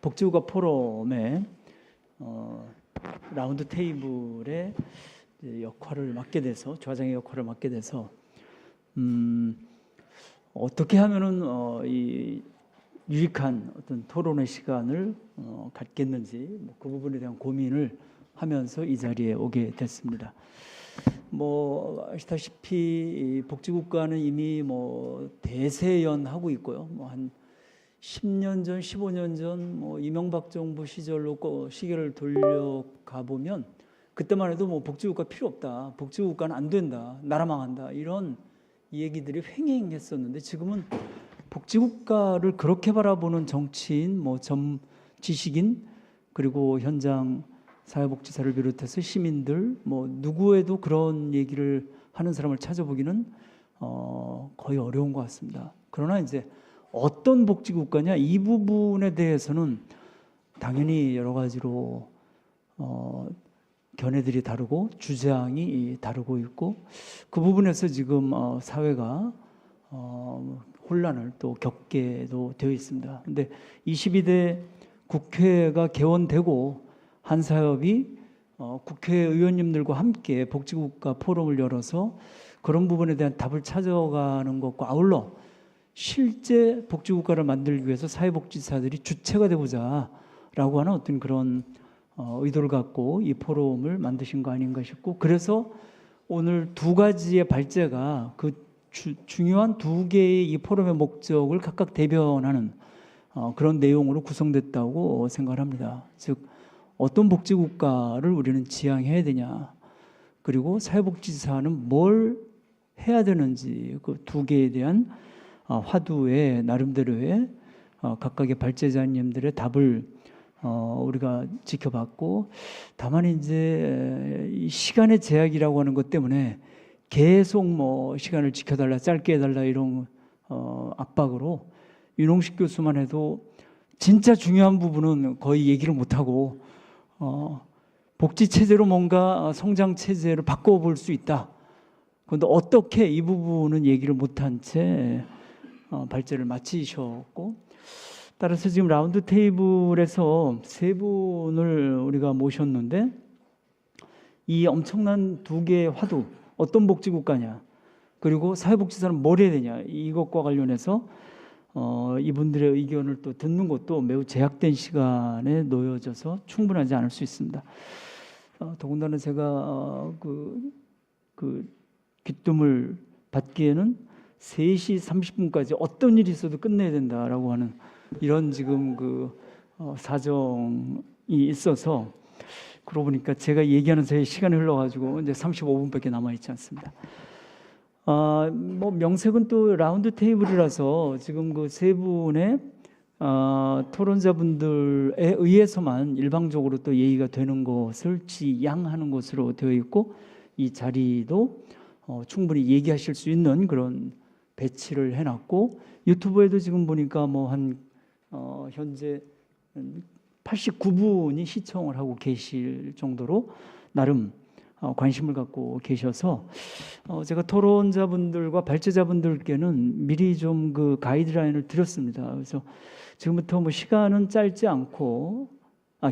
복지국가 포럼의 라운드 테이블의 역할을 맡게 돼서, 좌장의 역할을 맡게 돼서 어떻게 하면은 이 유익한 어떤 토론의 시간을 갖겠는지 그 부분에 대한 고민을 하면서 이 자리에 오게 됐습니다. 아시다시피 복지국가는 이미 대세연하고 있고요. 한 10년 전, 15년 전 이명박 정부 시절로 시계를 돌려가 보면 그때만 해도 복지국가 필요 없다, 복지국가는 안 된다, 나라 망한다, 이런 얘기들이 횡행했었는데, 지금은 복지국가를 그렇게 바라보는 정치인, 지식인, 그리고 현장 사회복지사를 비롯해서 시민들, 누구에도 그런 얘기를 하는 사람을 찾아보기는 거의 어려운 것 같습니다. 그러나 이제 어떤 복지국가냐, 이 부분에 대해서는 당연히 여러 가지로 견해들이 다르고 주장이 다르고 있고, 그 부분에서 지금 사회가 혼란을 또 겪게도 되어 있습니다. 근데 22대 국회가 개원되고 한사협이 국회의원님들과 함께 복지국가 포럼을 열어서 그런 부분에 대한 답을 찾아가는 것과 아울러 실제 복지국가를 만들기 위해서 사회복지사들이 주체가 되고자 라고 하는 어떤 그런 의도를 갖고 이 포럼을 만드신 거 아닌가 싶고, 그래서 오늘 두 가지의 발제가 중요한 두 개의 이 포럼의 목적을 각각 대변하는 그런 내용으로 구성됐다고 생각을 합니다. 즉, 어떤 복지국가를 우리는 지향해야 되냐, 그리고 사회복지사는 뭘 해야 되는지, 그 두 개에 대한 화두의 나름대로의 각각의 발제자님들의 답을 우리가 지켜봤고, 다만 이제 이 시간의 제약이라고 하는 것 때문에 계속 시간을 지켜달라, 짧게 해달라, 이런 압박으로 윤홍식 교수만 해도 진짜 중요한 부분은 거의 얘기를 못하고 복지 체제로 뭔가 성장 체제를 바꿔볼 수 있다. 그런데 어떻게, 이 부분은 얘기를 못한 채 발제를 마치셨고, 따라서 지금 라운드 테이블에서 세 분을 우리가 모셨는데, 이 엄청난 두 개의 화두, 어떤 복지국가냐, 그리고 사회복지사는 뭘 해야 되냐, 이것과 관련해서 이분들의 의견을 또 듣는 것도 매우 제약된 시간에 놓여져서 충분하지 않을 수 있습니다. 더군다나 제가 그 귀뜸을 받기에는 3시 30분까지 어떤 일이 있어도 끝내야 된다라고 하는 이런 지금 사정이 있어서, 그러고 보니까 제가 얘기하는 사이에 시간이 흘러가지고 이제 35분밖에 남아있지 않습니다. 명색은 또 라운드 테이블이라서 지금 그 세 분의 토론자분들에 의해서만 일방적으로 또 얘기가 되는 것을 지양하는 것으로 되어 있고, 이 자리도 충분히 얘기하실 수 있는 그런 배치를 해놨고, 유튜브에도 지금 보니까 현재 89분이 시청을 하고 계실 정도로 나름 관심을 갖고 계셔서, 제가 토론자분들과 발제자분들께는 미리 좀 그 가이드라인을 드렸습니다. 그래서 지금부터 시간은 짧지 않고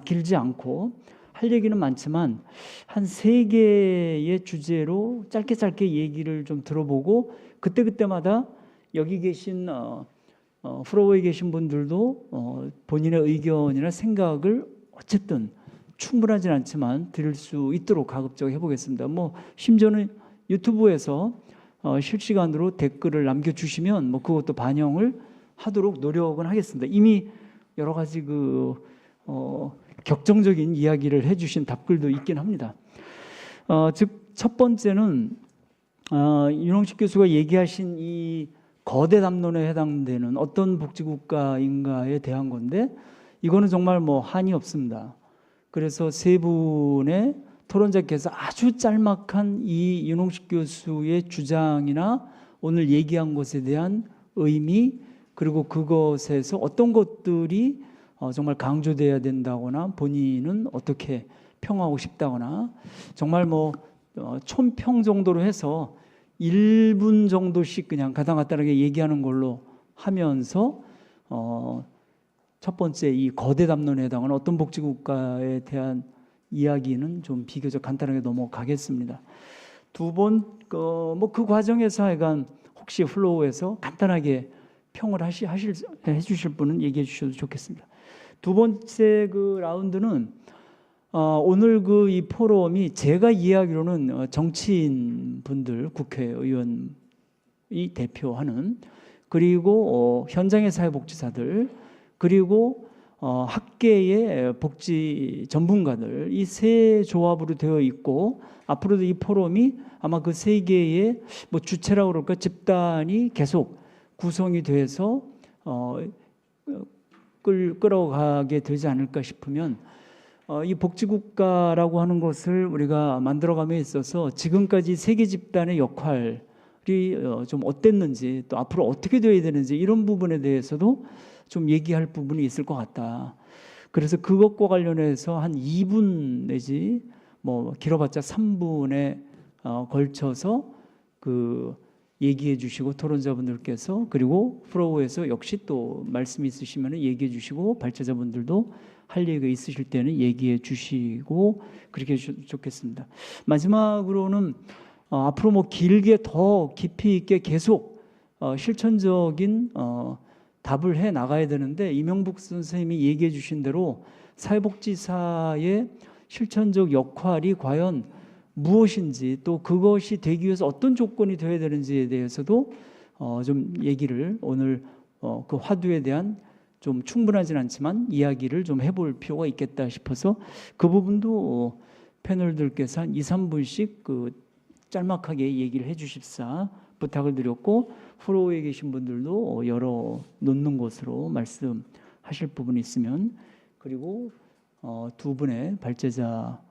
길지 않고 할 얘기는 많지만 한 3개의 주제로 짧게 얘기를 좀 들어보고, 그때마다 여기 계신 프로에 계신 분들도 본인의 의견이나 생각을 어쨌든 충분하진 않지만 드릴 수 있도록 가급적 해보겠습니다. 심지어는 유튜브에서 실시간으로 댓글을 남겨주시면 그것도 반영을 하도록 노력은 하겠습니다. 이미 여러 가지 격정적인 이야기를 해주신 답글도 있긴 합니다. 즉, 첫 번째는 윤홍식 교수가 얘기하신 이 거대 담론에 해당되는 어떤 복지국가인가에 대한 건데, 이거는 정말 한이 없습니다. 그래서 세 분의 토론자께서 아주 짤막한 이 윤홍식 교수의 주장이나 오늘 얘기한 것에 대한 의미, 그리고 그것에서 어떤 것들이 정말 강조돼야 된다거나 본인은 어떻게 평하고 싶다거나, 정말 촌평 정도로 해서 1분 정도씩 그냥 가다가다하게 얘기하는 걸로 하면서 첫 번째 이 거대 담론에 해당하는 어떤 복지국가에 대한 이야기는 좀 비교적 간단하게 넘어가겠습니다. 두 번, 뭐 그 과정에서 하여간 혹시 플로우에서 간단하게 평을 해주실 분은 얘기해 주셔도 좋겠습니다. 두 번째 그 라운드는 오늘 그 이 포럼이 제가 이해하기로는 정치인 분들, 국회의원이 대표하는 그리고 현장의 사회복지사들 그리고 학계의 복지 전문가들 이 세 조합으로 되어 있고 앞으로도 이 포럼이 아마 그 세 개의 뭐 주체라고 그럴까 집단이 계속 구성이 돼서 끌어가게 되지 않을까 싶으면 이 복지국가라고 하는 것을 우리가 만들어감에 있어서 지금까지 세계 집단의 역할이 좀 어땠는지 또 앞으로 어떻게 되어야 되는지 이런 부분에 대해서도 좀 얘기할 부분이 있을 것 같다. 그래서 그것과 관련해서 한 2분 내지 뭐 길어봤자 3분에 걸쳐서 그 얘기해 주시고 토론자분들께서 그리고 프로에서 역시 또 말씀 있으시면 얘기해 주시고 발제자분들도 할 얘기가 있으실 때는 얘기해 주시고 그렇게 좋겠습니다. 마지막으로는 앞으로 뭐 길게 더 깊이 있게 계속 실천적인 답을 해 나가야 되는데 이명북 선생님이 얘기해 주신 대로 사회복지사의 실천적 역할이 과연 무엇인지 또 그것이 되기 위해서 어떤 조건이 되어야 되는지에 대해서도 좀 얘기를 오늘 그 화두에 대한 좀 충분하진 않지만 이야기를 좀 해볼 필요가 있겠다 싶어서 그 부분도 패널들께서 한 2, 3분씩 그 짤막하게 얘기를 해 주십사 부탁을 드렸고 프로에 계신 분들도 열어 놓는 것으로 말씀하실 부분이 있으면 그리고 두 분의 발제자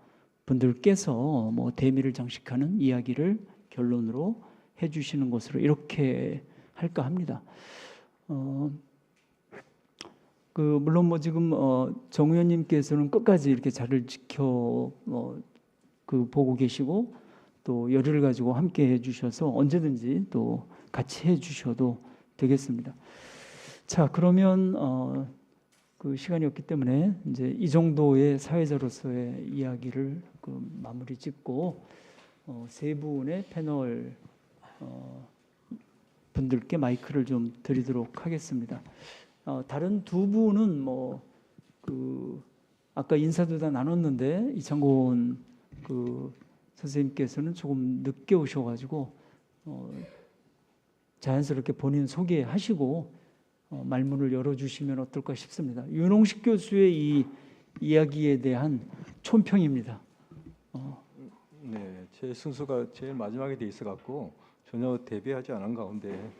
분들께서 뭐 대미를 장식하는 이야기를 결론으로 해주시는 것으로 이렇게 할까 합니다. 물론 뭐 지금 정 의원님께서는 끝까지 이렇게 자리를 지켜 보고 계시고 또 열의를 가지고 함께 해주셔서 언제든지 또 같이 해주셔도 되겠습니다. 자, 그러면 그 시간이 없기 때문에 이제 이 정도의 사회자로서의 이야기를 마무리 짓고 세 분의 패널 분들께 마이크를 좀 드리도록 하겠습니다. 다른 두 분은 뭐 아까 인사도 다 나눴는데 이창곤 선생님께서는 조금 늦게 오셔가지고 자연스럽게 본인 소개하시고 말문을 열어주시면 어떨까 싶습니다. 윤홍식 교수의 이 이야기에 대한 촌평입니다. 네, 제 순서가 제일 마지막에 돼 있어 갖고 전혀 대비하지 않은 가운데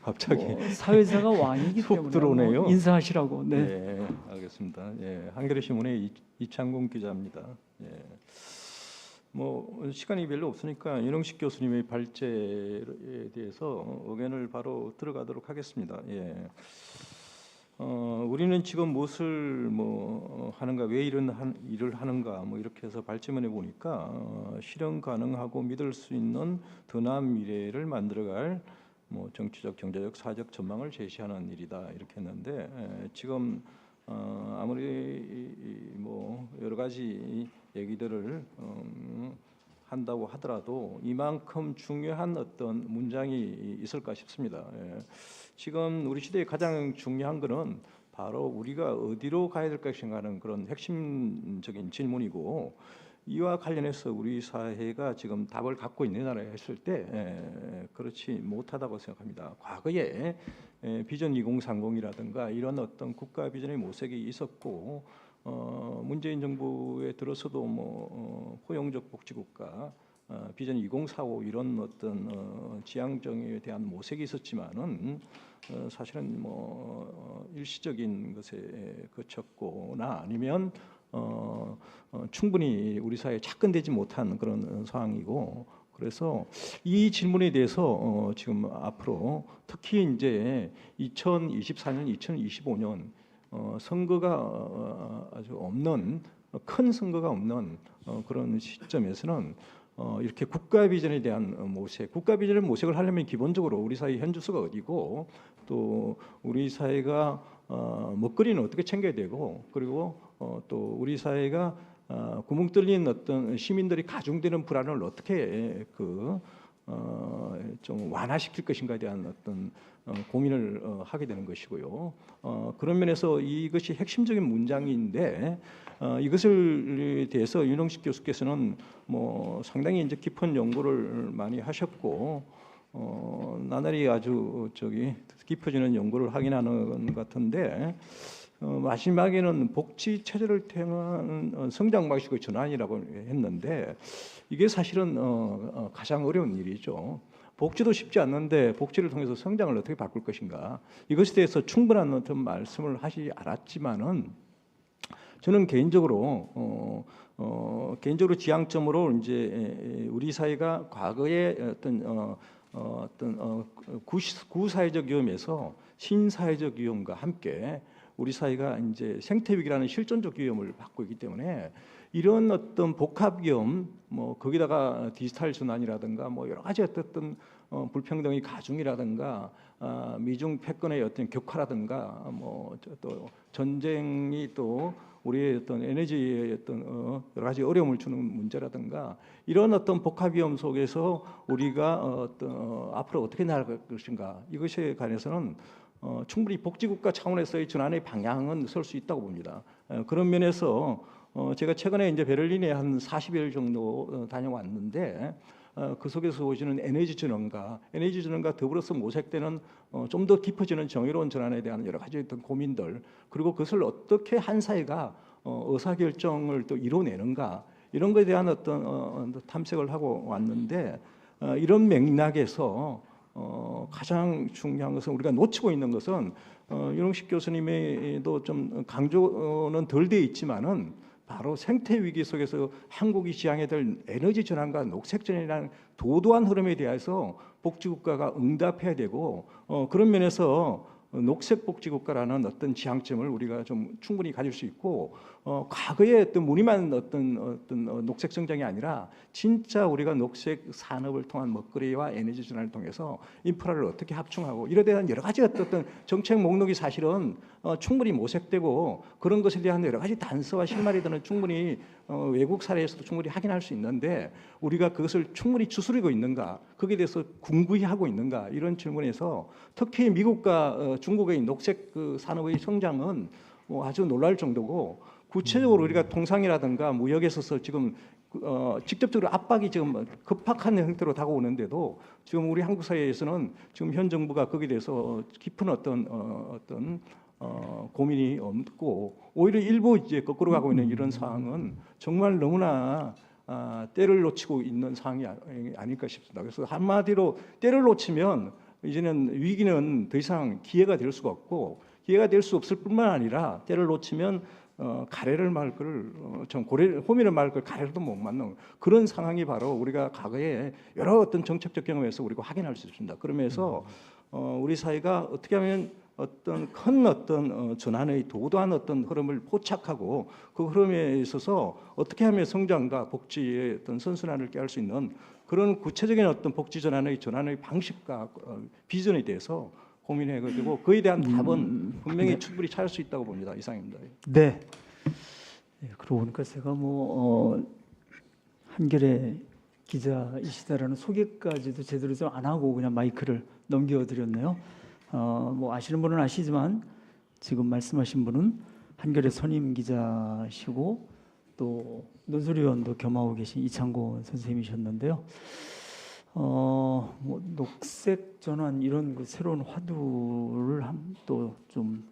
갑자기 사회자가 왕이기 때문에 들어오네요. 인사하시라고. 네. 네, 알겠습니다. 예, 한겨레 신문의 이창곤 기자입니다. 예. 뭐 시간이 별로 없으니까 윤홍식 교수님의 발제에 대해서 의견을 바로 들어가도록 하겠습니다. 예. 우리는 지금 무엇을 하는가, 왜 이런 일을 하는가, 이렇게 해서 발제문에 보니까 실현 가능하고 믿을 수 있는 더 나은 미래를 만들어갈 정치적, 경제적, 사회적 전망을 제시하는 일이다 이렇게 했는데 지금 아무리 여러 가지 얘기들을 한다고 하더라도 이만큼 중요한 어떤 문장이 있을까 싶습니다. 예. 지금 우리 시대에 가장 중요한 것은 바로 우리가 어디로 가야 될까 생각하는 그런 핵심적인 질문이고 이와 관련해서 우리 사회가 지금 답을 갖고 있는 나라에 했을 때 그렇지 못하다고 생각합니다. 과거에 비전 2030이라든가 이런 어떤 국가 비전의 모색이 있었고 문재인 정부에 들어서도 포용적 복지국가 비전 2045 이런 어떤 지향정에 대한 모색이 있었지만은 사실은 일시적인 것에 그쳤거나 아니면 충분히 우리 사회에 착근되지 못한 그런 상황이고 그래서 이 질문에 대해서 지금 앞으로 특히 이제 2024년, 2025년 선거가 아주 없는 큰 선거가 없는 그런 시점에서는 이렇게 국가 비전에 대한 모색, 국가 비전의 모색을 하려면 기본적으로 우리 사회 현주소가 어디고 또 우리 사회가 먹거리는 어떻게 챙겨야 되고 그리고 또 우리 사회가 구멍 뚫린 어떤 시민들이 가중되는 불안을 어떻게 좀 완화시킬 것인가에 대한 어떤 고민을 하게 되는 것이고요. 그런 면에서 이것이 핵심적인 문장인데 이것을 대해서 윤홍식 교수께서는 뭐 상당히 이제 깊은 연구를 많이 하셨고 나날이 아주 깊어지는 연구를 하긴 하는 것 같은데 마지막에는 복지 체제를 통한 성장 방식의 전환이라고 했는데 이게 사실은 가장 어려운 일이죠. 복지도 쉽지 않는데 복지를 통해서 성장을 어떻게 바꿀 것인가 이것에 대해서 충분한 어떤 말씀을 하지 않았지만은 저는 개인적으로 지향점으로 이제 우리 사회가 과거에 어떤 구사회적 위험에서 신사회적 위험과 함께 우리 사회가 이제 생태 위기라는 실존적 위험을 받고 있기 때문에 이런 어떤 복합 위험, 뭐 거기다가 디지털 전환이라든가 뭐 여러 가지 어떤 불평등의 가중이라든가 미중 패권의 어떤 격화라든가 뭐 또 전쟁이 또 우리의 어떤 에너지의 어떤 여러 가지 어려움을 주는 문제라든가 이런 어떤 복합 위험 속에서 우리가 앞으로 어떻게 나아갈 것인가 이것에 관해서는 충분히 복지국가 차원에서의 전환의 방향은 설 수 있다고 봅니다. 그런 면에서 제가 최근에 이제 베를린에 한 40일 정도 다녀왔는데 그 속에서 오시는 에너지 전환과 더불어서 모색되는 좀 더 깊어지는 정의로운 전환에 대한 여러 가지 어떤 고민들 그리고 그것을 어떻게 한 사회가 의사결정을 또 이뤄내는가 이런 것에 대한 어떤 탐색을 하고 왔는데 이런 맥락에서 가장 중요한 것은 우리가 놓치고 있는 것은 윤홍식 교수님의도 좀 강조는 덜 돼 있지만은 바로 생태 위기 속에서 한국이 지향해야 될 에너지 전환과 녹색 전환이라는 도도한 흐름에 대해서 복지국가가 응답해야 되고 그런 면에서 녹색 복지국가라는 어떤 지향점을 우리가 좀 충분히 가질 수 있고 과거의 어떤 무늬만 어떤 녹색 성장이 아니라 진짜 우리가 녹색 산업을 통한 먹거리와 에너지 전환을 통해서 인프라를 어떻게 합충하고 이에 대한 여러 가지 어떤 정책 목록이 사실은 충분히 모색되고 그런 것에 대한 여러 가지 단서와 실마리 들은 충분히 외국 사례에서도 충분히 확인할 수 있는데 우리가 그것을 충분히 추스리고 있는가 거기에 대해서 궁구히 하고 있는가 이런 질문에서 특히 미국과 중국의 녹색 산업의 성장은 아주 놀랄 정도고 구체적으로 우리가 통상이라든가 무역에 있어서 지금 직접적으로 압박이 지금 급박한 형태로 다가오는데도 지금 우리 한국 사회에서는 지금 현 정부가 거기에 대해서 깊은 어떤 고민이 없고 오히려 일부 이제 거꾸로 가고 있는 이런 상황은 정말 너무나 때를 놓치고 있는 상황이 아닐까 싶습니다. 그래서 한마디로 때를 놓치면 이제는 위기는 더 이상 기회가 될 수가 없고 기회가 될 수 없을 뿐만 아니라 때를 놓치면 가래를 말 걸 호미를 말 걸 가래도 못 맞는 그런 상황이 바로 우리가 과거에 여러 어떤 정책적 경험에서 우리가 확인할 수 있습니다. 그러면서 우리 사회가 어떻게 하면 어떤 큰 전환의 도도한 어떤 흐름을 포착하고 그 흐름에 있어서 어떻게 하면 성장과 복지의 어떤 선순환을 꾀할 수 있는 그런 구체적인 어떤 복지 전환의 방식과 비전에 대해서 고민해가지고 그에 대한 답은 분명히 충분히 찾을 수 있다고 봅니다. 이상입니다. 네. 그러고 보니까 제가 한겨레 기자이시다라는 소개까지도 제대로 좀 안 하고 그냥 마이크를 넘겨드렸네요. 아시는 분은 아시지만 지금 말씀하신 분은 한겨레 선임 기자시고 또 논술위원도 겸하고 계신 이창곤 선생님이셨는데요. 녹색 전환 이런 그 새로운 화두를 또 좀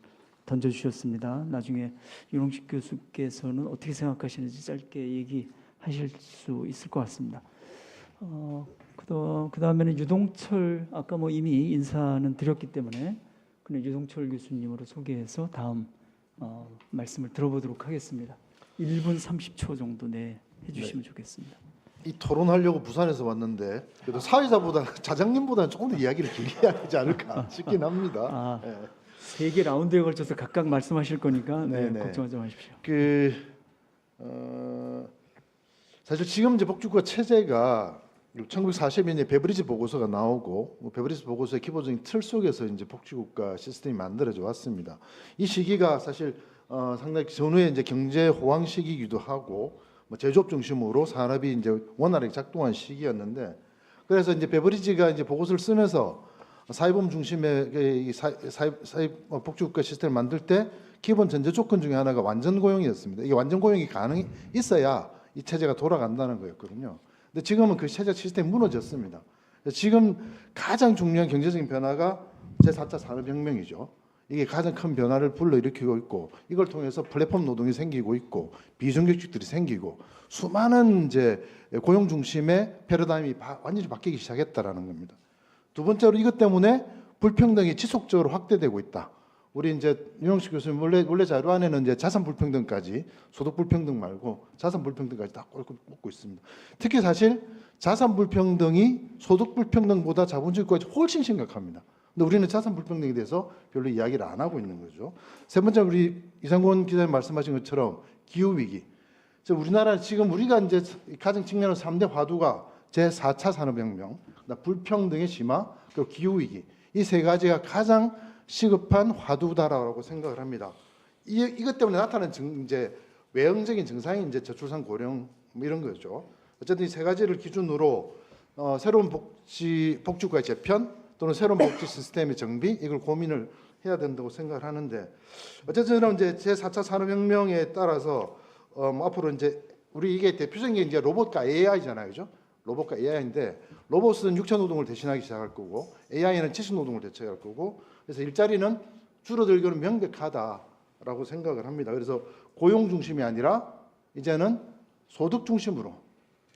던져주셨습니다. 나중에 윤홍식 교수께서는 어떻게 생각하시는지 짧게 얘기하실 수 있을 것 같습니다. 그 다음에는 유동철 아까 이미 인사는 드렸기 때문에 그냥 유동철 교수님으로 소개해서 다음 말씀을 들어보도록 하겠습니다. 1분 30초 정도 해주시면 좋겠습니다. 이 토론하려고 부산에서 왔는데 그래도 사회자보다 자장님보다는 조금 더 이야기를 길게 해야 되지 않을까 싶긴 합니다. 네. 3개 라운드에 걸쳐서 각각 말씀하실 거니까 네네. 걱정하지 마십시오. 사실 지금 이제 복지국가 체제가 1940년에 베브리지 보고서가 나오고 베브리지 보고서의 기본적인 틀 속에서 이제 복지국가 시스템이 만들어져 왔습니다. 이 시기가 사실 상당히 전후에 이제 경제 호황 시기이기도 하고 뭐 제조업 중심으로 산업이 이제 원활하게 작동한 시기였는데 그래서 이제 베브리지가 이제 보고서를 쓰면서 사회보험 중심의 이 사회 복지국가 시스템을 만들 때 기본 전제 조건 중에 하나가 완전 고용이었습니다. 이게 완전 고용이 있어야 이 체제가 돌아간다는 거였거든요. 근데 지금은 그 체제 시스템이 무너졌습니다. 지금 가장 중요한 경제적인 변화가 제4차 산업혁명이죠. 이게 가장 큰 변화를 불러일으키고 있고 이걸 통해서 플랫폼 노동이 생기고 있고 비정규직들이 생기고 수많은 이제 고용 중심의 패러다임이 완전히 바뀌기 시작했다라는 겁니다. 두 번째로 이것 때문에 불평등이 지속적으로 확대되고 있다. 우리 이제 윤영식 교수님 원래 자료 안에는 이제 자산 불평등까지 소득 불평등 말고 자산 불평등까지 다 꼽고 있습니다. 특히 사실 자산 불평등이 소득 불평등보다 자본주의까지 훨씬 심각합니다. 근데 우리는 자산 불평등에 대해서 별로 이야기를 안 하고 있는 거죠. 세 번째 우리 이상권 기자님 말씀하신 것처럼 기후 위기. 우리나라 지금 우리가 이제 가장 직면한 3대 화두가 제4차 산업혁명, 불평등의 심화, 그리고 기후 위기. 이 세 가지가 가장 시급한 화두다라고 생각을 합니다. 이것 때문에 나타나는 이제 외형적인 증상이 이제 저출산 고령 뭐 이런 거죠. 어쨌든 이 세 가지를 기준으로 새로운 복지국가의 재편 또는 새로운 복지 시스템의 정비 이걸 고민을 해야 된다고 생각을 하는데 어쨌든 이제 제4차 산업혁명에 따라서 앞으로 이제 우리 이게 대표적인 게 이제 로봇과 AI잖아요, 그죠? 로봇과 AI인데 로봇은 육체 노동을 대신하기 시작할 거고 AI는 지식 노동을 대체할 거고 그래서 일자리는 줄어들기는 명백하다라고 생각을 합니다. 그래서 고용 중심이 아니라 이제는 소득 중심으로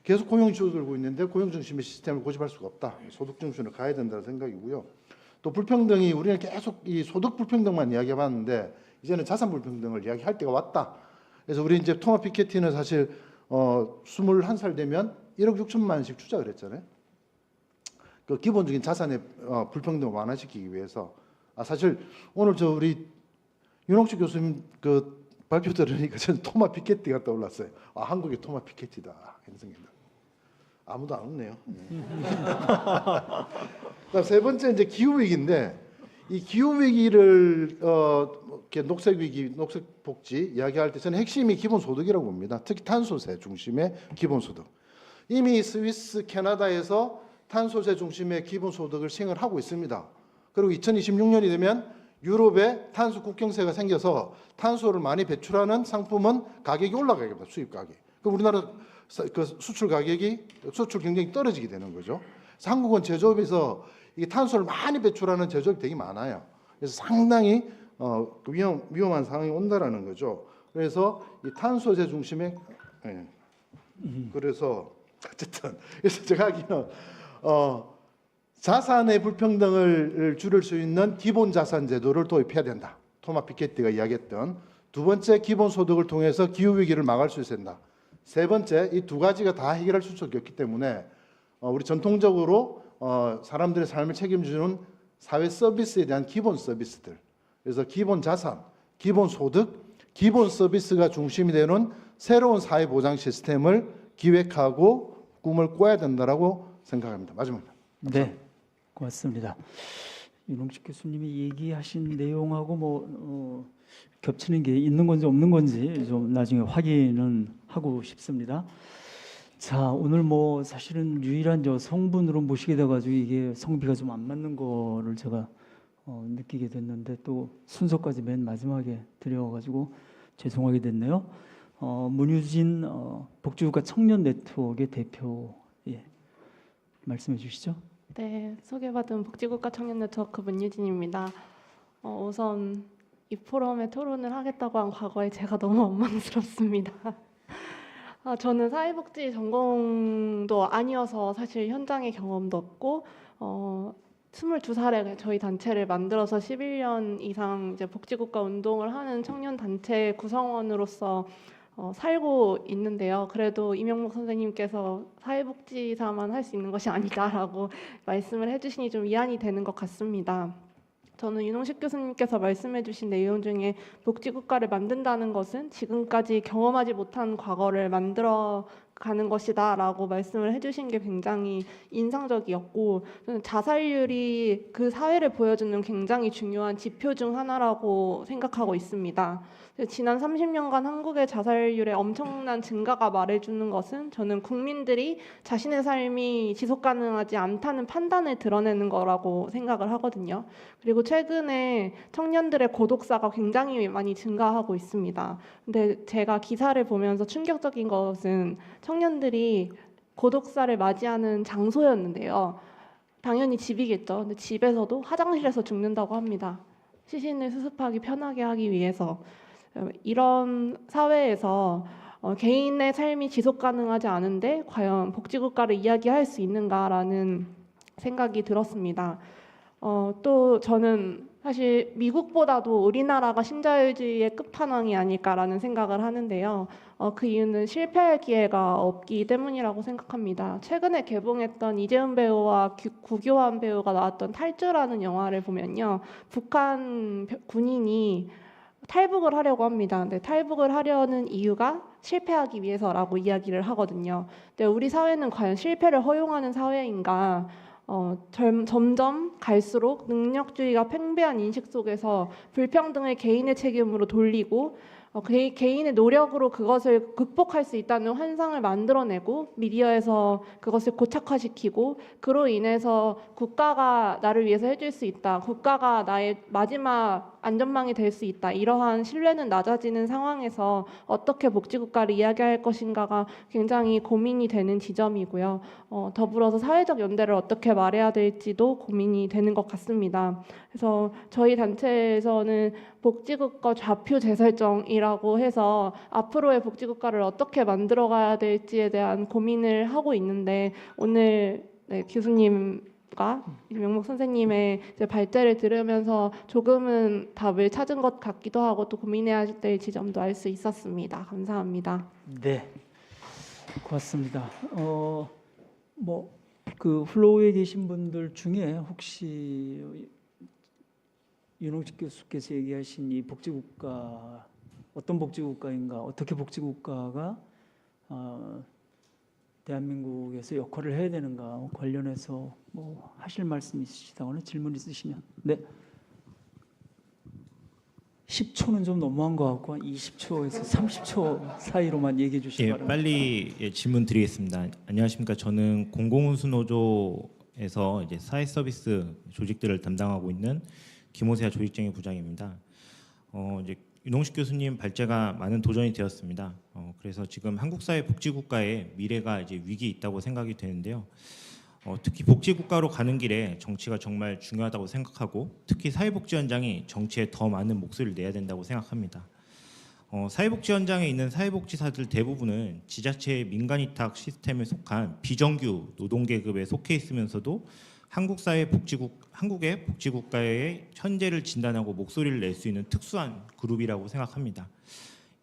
계속 고용이 줄어들고 있는데 고용 중심의 시스템을 고집할 수가 없다. 소득 중심으로 가야 된다는 생각이고요. 또 불평등이 우리는 계속 이 소득 불평등만 이야기해봤는데 이제는 자산 불평등을 이야기할 때가 왔다. 그래서 우리 이제 토마 피케티는 사실 21살 되면 1억 6천만 원씩 투자를 했잖아요. 그 기본적인 자산의 불평등을 완화시키기 위해서. 사실 오늘 우리 윤홍식 교수님 그 발표 들으니까 저는 토마 피케티가 떠올랐어요. 한국의 토마 피케티다 이런 생각이 납니다. 아무도 안 웃네요. 그다음 세 번째 이제 기후 위기인데 이 기후 위기를 이렇게 녹색 위기, 녹색 복지 이야기할 때 저는 핵심이 기본 소득이라고 봅니다. 특히 탄소세 중심의 기본 소득. 이미 스위스, 캐나다에서 탄소세 중심의 기본 소득을 시행을 하고 있습니다. 그리고 2026년이 되면 유럽에 탄소 국경세가 생겨서 탄소를 많이 배출하는 상품은 가격이 올라가게 됩니다. 수입 가격. 그럼 우리나라 그 수출 가격이 수출 경쟁이 떨어지게 되는 거죠. 그래서 한국은 제조업에서 이게 탄소를 많이 배출하는 제조업이 되게 많아요. 그래서 상당히 위험한 상황이 온다라는 거죠. 그래서 이 탄소세 중심의 그래서 어쨌든 그래서 제가 하기는 자산의 불평등을 줄일 수 있는 기본 자산 제도를 도입해야 된다. 토마 피케티가 이야기했던 두 번째 기본 소득을 통해서 기후 위기를 막을 수 있어야 된다. 세 번째 이 두 가지가 다 해결할 수 없기 때문에 우리 전통적으로 사람들의 삶을 책임지는 사회 서비스에 대한 기본 서비스들. 그래서 기본 자산, 기본 소득, 기본 서비스가 중심이 되는 새로운 사회 보장 시스템을 기획하고 꿈을 꿔야 된다라고 생각합니다. 마지막입니다. 네, 고맙습니다. 윤홍식 교수님이 얘기하신 내용하고 뭐 겹치는 게 있는 건지 없는 건지 좀 나중에 확인은 하고 싶습니다. 자, 오늘 뭐 사실은 유일한 성분으로 모시게 돼가지고 이게 성비가 좀 안 맞는 거를 제가 느끼게 됐는데 또 순서까지 맨 마지막에 드려가지고 죄송하게 됐네요. 문유진 복지국가 청년 네트워크의 대표 말씀해 주시죠. 네, 소개받은 복지국가 청년 네트워크 문유진입니다. 우선 이 포럼에 토론을 하겠다고 한 과거에 제가 너무 원망스럽습니다. 저는 사회복지 전공도 아니어서 사실 현장의 경험도 없고 22살에 저희 단체를 만들어서 11년 이상 이제 복지국가 운동을 하는 청년 단체 구성원으로서 살고 있는데요. 그래도 이명목 선생님께서 사회복지사만 할 수 있는 것이 아니다라고 말씀을 해주시니 좀 위안이 되는 것 같습니다. 저는 윤홍식 교수님께서 말씀해주신 내용 중에 복지국가를 만든다는 것은 지금까지 경험하지 못한 과거를 만들어 가는 것이다라고 말씀을 해주신 게 굉장히 인상적이었고, 저는 자살률이 그 사회를 보여주는 굉장히 중요한 지표 중 하나라고 생각하고 있습니다. 지난 30년간 한국의 자살률의 엄청난 증가가 말해주는 것은 저는 국민들이 자신의 삶이 지속 가능하지 않다는 판단을 드러내는 거라고 생각을 하거든요. 그리고 최근에 청년들의 고독사가 굉장히 많이 증가하고 있습니다. 근데 제가 기사를 보면서 충격적인 것은 청년들이 고독사를 맞이하는 장소였는데요. 당연히 집이겠죠. 근데 집에서도 화장실에서 죽는다고 합니다. 시신을 수습하기 편하게 하기 위해서. 이런 사회에서 개인의 삶이 지속 가능하지 않은데 과연 복지국가를 이야기할 수 있는가라는 생각이 들었습니다. 또 저는 사실 미국보다도 우리나라가 신자유주의의 끝판왕이 아닐까라는 생각을 하는데요. 그 이유는 실패할 기회가 없기 때문이라고 생각합니다. 최근에 개봉했던 이재훈 배우와 구교환 배우가 나왔던 탈주라는 영화를 보면요. 북한 군인이 탈북을 하려고 합니다. 근데 탈북을 하려는 이유가 실패하기 위해서라고 이야기를 하거든요. 근데 우리 사회는 과연 실패를 허용하는 사회인가? 점점 갈수록 능력주의가 팽배한 인식 속에서 불평등을 개인의 책임으로 돌리고 개인의 노력으로 그것을 극복할 수 있다는 환상을 만들어내고 미디어에서 그것을 고착화시키고 그로 인해서 국가가 나를 위해서 해줄 수 있다. 국가가 나의 마지막 안전망이 될 수 있다. 이러한 신뢰는 낮아지는 상황에서 어떻게 복지국가를 이야기할 것인가가 굉장히 고민이 되는 지점이고요. 더불어서 사회적 연대를 어떻게 말해야 될지도 고민이 되는 것 같습니다. 그래서 저희 단체에서는 복지국가 좌표 재설정이라고 해서 앞으로의 복지국가를 어떻게 만들어가야 될지에 대한 고민을 하고 있는데 오늘 교수님과 이명목 선생님의 이제 발제를 들으면서 조금은 답을 찾은 것 같기도 하고 또 고민해야 될 지점도 알 수 있었습니다. 감사합니다. 네, 고맙습니다. 그 플로우에 계신 분들 중에 혹시 윤홍식 교수께서 얘기하신 이 복지국가 어떤 복지국가인가, 어떻게 복지국가가 대한민국에서 역할을 해야 되는가 관련해서 뭐 하실 말씀 있으시다거나 질문 있으시면 네. 10초는 좀 너무한 것 같고 한 20초에서 30초 사이로만 얘기해 주시기 바랍니다. 빨리 질문 드리겠습니다. 안녕하십니까? 저는 공공운수노조에서 이제 사회 서비스 조직들을 담당하고 있는 김호세아 조직쟁이 부장입니다. 이제 윤홍식 교수님 발제가 많은 도전이 되었습니다. 그래서 지금 한국 사회 복지국가의 미래가 이제 위기에 있다고 생각이 되는데요. 특히 복지국가로 가는 길에 정치가 정말 중요하다고 생각하고 특히 사회복지 현장이 정치에 더 많은 목소리를 내야 된다고 생각합니다. 사회복지 현장에 있는 사회복지사들 대부분은 지자체의 민간위탁 시스템에 속한 비정규 노동계급에 속해 있으면서도 한국의 복지국가의 현재를 진단하고 목소리를 낼 수 있는 특수한 그룹이라고 생각합니다.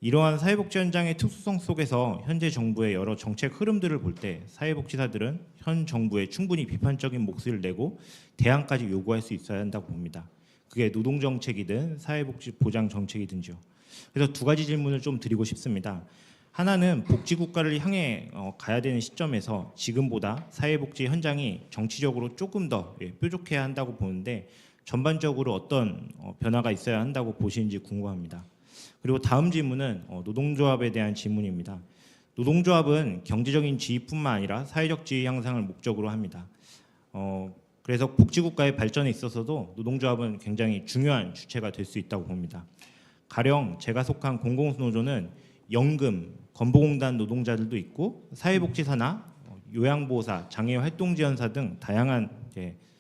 이러한 사회복지 현장의 특수성 속에서 현재 정부의 여러 정책 흐름들을 볼 때 사회복지사들은 현 정부에 충분히 비판적인 목소리를 내고 대안까지 요구할 수 있어야 한다고 봅니다. 그게 노동정책이든 사회복지 보장 정책이든지요. 그래서 두 가지 질문을 좀 드리고 싶습니다. 하나는 복지국가를 향해 가야 되는 시점에서 지금보다 사회복지 현장이 정치적으로 조금 더 뾰족해야 한다고 보는데 전반적으로 어떤 변화가 있어야 한다고 보시는지 궁금합니다. 그리고 다음 질문은 노동조합에 대한 질문입니다. 노동조합은 경제적인 지위뿐만 아니라 사회적 지위 향상을 목적으로 합니다. 그래서 복지국가의 발전에 있어서도 노동조합은 굉장히 중요한 주체가 될 수 있다고 봅니다. 가령 제가 속한 공공노조는 연금, 건보공단 노동자들도 있고 사회복지사나 요양보호사, 장애활동지원사 등 다양한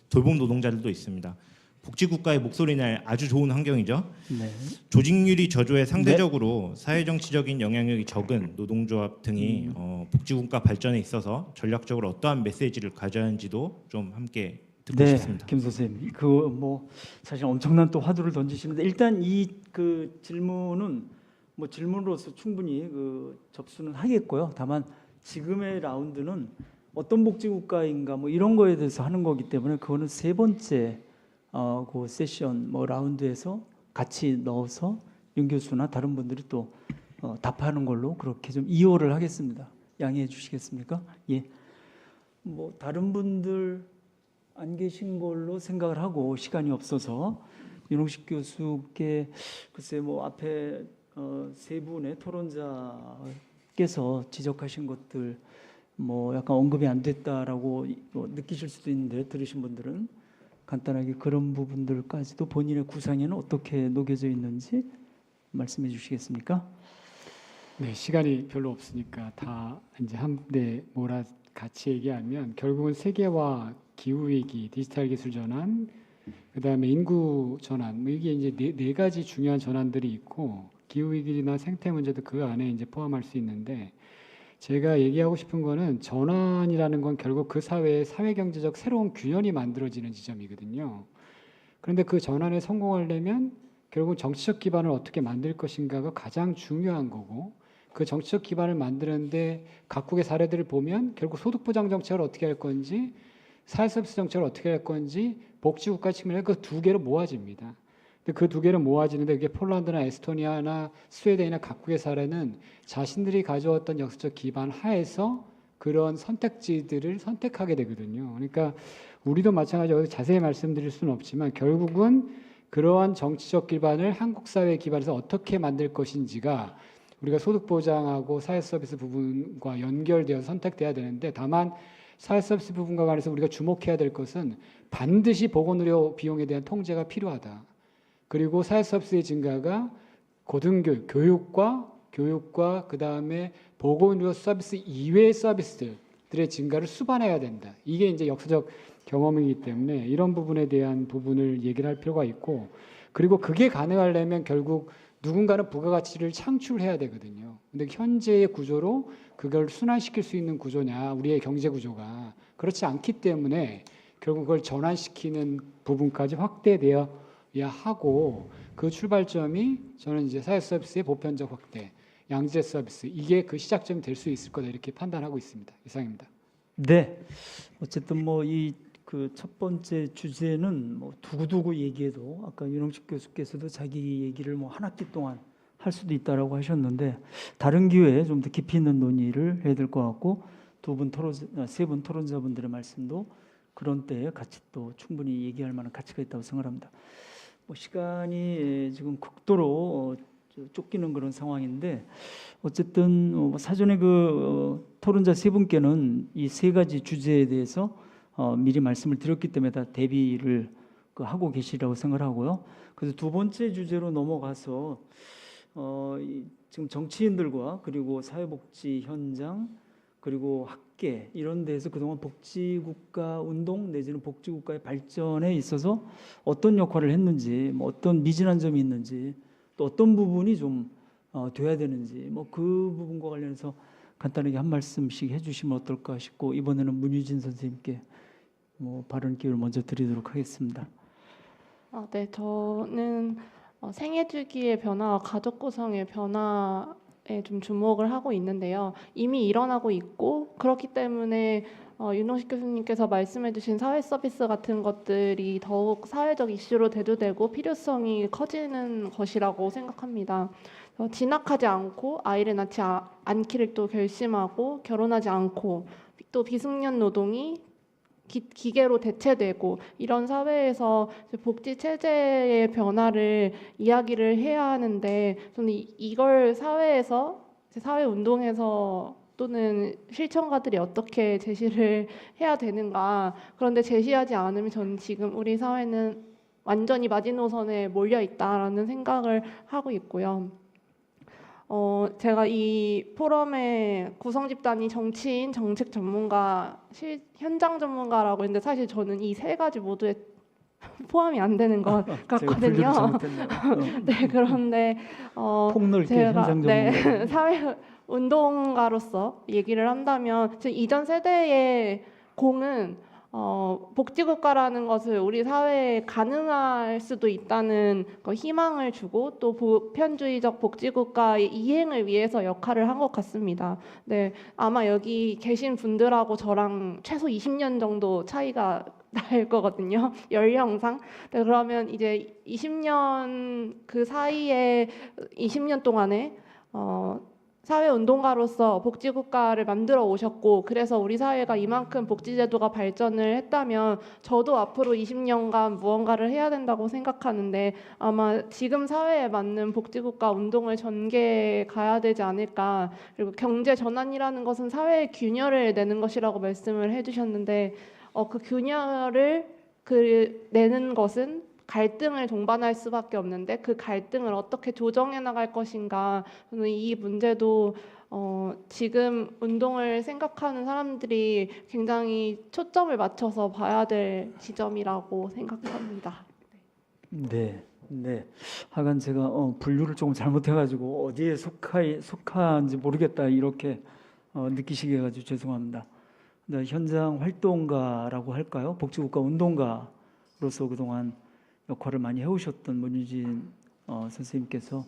돌봄 노동자들도 있습니다. 복지국가의 목소리 낼 아주 좋은 환경이죠. 네. 조직률이 저조해 상대적으로 사회정치적인 영향력이 적은 노동조합 등이 복지국가 발전에 있어서 전략적으로 어떠한 메시지를 가져야 하는지도 좀 함께 듣고 싶습니다. 김 선생님, 사실 엄청난 또 화두를 던지시는데 일단 이 그 질문은 질문으로서 충분히 접수는 하겠고요. 다만 지금의 라운드는 어떤 복지국가인가 이런 거에 대해서 하는 거기 때문에 그거는 세 번째 그 세션 라운드에서 같이 넣어서 윤 교수나 다른 분들이 또 답하는 걸로 그렇게 좀 이어를 하겠습니다. 양해해 주시겠습니까? 예. 뭐 다른 분들 안 계신 걸로 생각을 하고 시간이 없어서 윤홍식 교수께 글쎄 뭐 앞에 세 분의 토론자께서 지적하신 것들 뭐 약간 언급이 안 됐다라고 뭐 느끼실 수도 있는데 들으신 분들은 간단하게 그런 부분들까지도 본인의 구상에는 어떻게 녹여져 있는지 말씀해 주시겠습니까? 네, 시간이 별로 없으니까 다 이제 한데 몰아 같이 얘기하면 결국은 세계화, 기후 위기, 디지털 기술 전환, 그다음에 인구 전환, 뭐 이게 이제 네 가지 중요한 전환들이 있고 기후 위기나 생태 문제도 그 안에 이제 포함할 수 있는데 제가 얘기하고 싶은 거는 전환이라는 건 결국 그 사회의 사회 경제적 새로운 균형이 만들어지는 지점이거든요. 그런데 그 전환에 성공하려면 결국 정치적 기반을 어떻게 만들 것인가가 가장 중요한 거고 그 정치적 기반을 만드는데 각국의 사례들을 보면 결국 소득보장 정책을 어떻게 할 건지 사회서비스 정책을 어떻게 할 건지 복지국가 측면에 그 두 개로 모아집니다. 근데 그 두 개로 모아지는데 그게 폴란드나 에스토니아나 스웨덴이나 각국의 사례는 자신들이 가져왔던 역사적 기반 하에서 그런 선택지들을 선택하게 되거든요. 그러니까 우리도 마찬가지로 자세히 말씀드릴 수는 없지만 결국은 그러한 정치적 기반을 한국 사회 기반에서 어떻게 만들 것인지가 우리가 소득 보장하고 사회 서비스 부분과 연결되어 선택돼야 되는데 다만 사회 서비스 부분과 관해서 우리가 주목해야 될 것은 반드시 보건의료 비용에 대한 통제가 필요하다. 그리고 사회 서비스의 증가가 고등교육, 교육과 그다음에 보건의료 서비스 이외의 서비스들의 증가를 수반해야 된다. 이게 이제 역사적 경험이기 때문에 이런 부분에 대한 부분을 얘기를 할 필요가 있고 그리고 그게 가능하려면 결국 누군가는 부가가치를 창출해야 되거든요. 근데 현재의 구조로 그걸 순환시킬 수 있는 구조냐, 우리의 경제 구조가 그렇지 않기 때문에 결국 그걸 전환시키는 부분까지 확대되어야 하고 그 출발점이 저는 이제 사회 서비스의 보편적 확대, 양질의 서비스 이게 그 시작점이 될 수 있을 거다 이렇게 판단하고 있습니다. 이상입니다. 네. 어쨌든 뭐 이 그 첫 번째 주제는 뭐 두고두고 얘기해도 아까 윤홍식 교수께서도 자기 얘기를 뭐 한 학기 동안 할 수도 있다라고 하셨는데 다른 기회에 좀 더 깊이 있는 논의를 해야 될 것 같고 세 분 토론자분들의 말씀도 그런 때에 같이 또 충분히 얘기할 만한 가치가 있다고 생각합니다. 뭐 시간이 지금 극도로 쫓기는 그런 상황인데 어쨌든 사전에 토론자 세 분께는 이 세 가지 주제에 대해서 미리 말씀을 드렸기 때문에 다 대비를 하고 계시라고 생각하고요. 그래서 두 번째 주제로 넘어가서 지금 정치인들과 그리고 사회복지 현장 그리고 학계 이런 데서 그동안 복지국가 운동 내지는 복지국가의 발전에 있어서 어떤 역할을 했는지 뭐 어떤 미진한 점이 있는지 또 어떤 부분이 좀 돼야 되는지 뭐 그 부분과 관련해서 간단하게 한 말씀씩 해주시면 어떨까 싶고 이번에는 문유진 선생님께 뭐 발언 기회를 먼저 드리도록 하겠습니다. 네, 저는 생애 주기의 변화와 가족 구성의 변화에 좀 주목을 하고 있는데요. 이미 일어나고 있고 그렇기 때문에 윤홍식 교수님께서 말씀해주신 사회 서비스 같은 것들이 더욱 사회적 이슈로 대두되고 필요성이 커지는 것이라고 생각합니다. 진학하지 않고 아이를 낳지 않기를 또 결심하고 결혼하지 않고 또 비숙련 노동이 기계로 대체되고 이런 사회에서 복지 체제의 변화를 이야기를 해야 하는데 저는 이걸 사회에서 사회 운동에서 또는 실천가들이 어떻게 제시를 해야 되는가 그런데 제시하지 않으면 저는 지금 우리 사회는 완전히 마지노선에 몰려 있다라는 생각을 하고 있고요. 제가 이 포럼의 구성 집단이 정치인, 정책 전문가, 현장 전문가라고 했는데 사실 저는 이 세 가지 모두에 포함이 안 되는 것 같거든요. 네, 그런데 폭넓게 제가 현장 전문가. 사회 운동가로서 얘기를 한다면 이전 세대의 공은 복지국가라는 것을 우리 사회에 가능할 수도 있다는 희망을 주고 또 보편주의적 복지국가의 이행을 위해서 역할을 한 것 같습니다. 네, 아마 여기 계신 분들하고 저랑 최소 20년 정도 차이가 날 거거든요. 연령상. 네, 그러면 이제 20년 그 사이에 20년 동안에 사회운동가로서 복지국가를 만들어 오셨고 그래서 우리 사회가 이만큼 복지제도가 발전을 했다면 저도 앞으로 20년간 무언가를 해야 된다고 생각하는데 아마 지금 사회에 맞는 복지국가 운동을 전개해 가야 되지 않을까. 그리고 경제 전환이라는 것은 사회의 균열을 내는 것이라고 말씀을 해주셨는데 그 균열을 내는 것은 갈등을 동반할 수밖에 없는데 그 갈등을 어떻게 조정해 나갈 것인가. 저는 이 문제도 지금 운동을 생각하는 사람들이 굉장히 초점을 맞춰서 봐야 될 지점이라고 생각합니다. 네, 네. 하여간 제가 분류를 조금 잘못해가지고 어디에 속한지 모르겠다 이렇게 느끼시게 해가지고 죄송합니다. 네, 현장 활동가라고 할까요? 복지국가 운동가로서 그동안 역할을 많이 해오셨던 문유진 선생님께서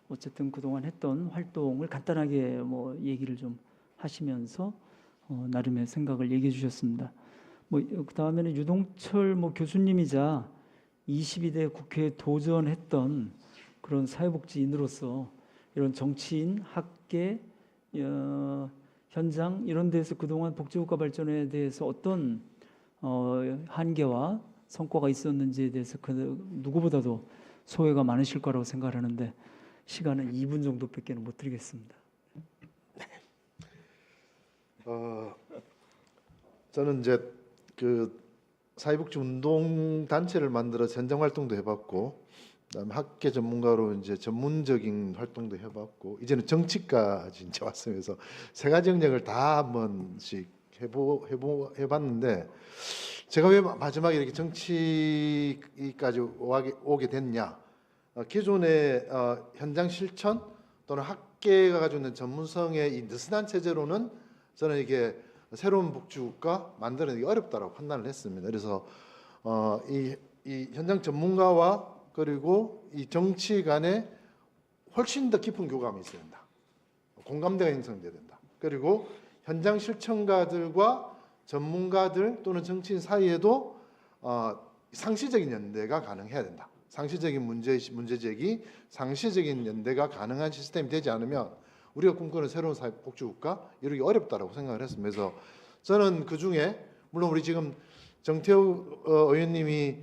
어쨌든 그동안 했던 활동을 간단하게 뭐 얘기를 좀 하시면서 나름의 생각을 얘기해 주셨습니다. 뭐 그다음에는 유동철 뭐 교수님이자 22대 국회에 도전했던 그런 사회복지인으로서 이런 정치인, 학계, 현장 이런 데서 그동안 복지국가 발전에 대해서 어떤 한계와 성과가 있었는지에 대해서 누구보다도 소회가 많으실 거라고 생각하는데 시간은 2분 정도밖에 못 드리겠습니다. 저는 이제 그 사회복지 운동 단체를 만들어 현장 활동도 해봤고, 그다음에 학계 전문가로 이제 전문적인 활동도 해봤고, 이제는 정치까지 이제 왔으면서 세 가지 영역을 다 한 번씩 해봤는데, 제가 왜 마지막에 이렇게 정치까지 오게 됐냐? 기존의 현장 실천 또는 학계가 가지고 있는 전문성의 이 느슨한 체제로는 저는 이게 새로운 복지국가 만드는 게 어렵다고 판단을 했습니다. 그래서 이 현장 전문가와 그리고 이 정치 간에 훨씬 더 깊은 교감이 있어야 된다. 공감대가 형성돼야 된다. 그리고 현장 실천가들과 전문가들 또는 정치인 사이에도 상시적인 연대가 가능해야 된다. 상시적인 문제 제기, 상시적인 연대가 가능한 시스템이 되지 않으면 우리가 꿈꾸는 새로운 사회복지국가 이루기 어렵다라고 생각을 했습니다. 그래서 저는 그 중에 물론 우리 지금 정태우 의원님이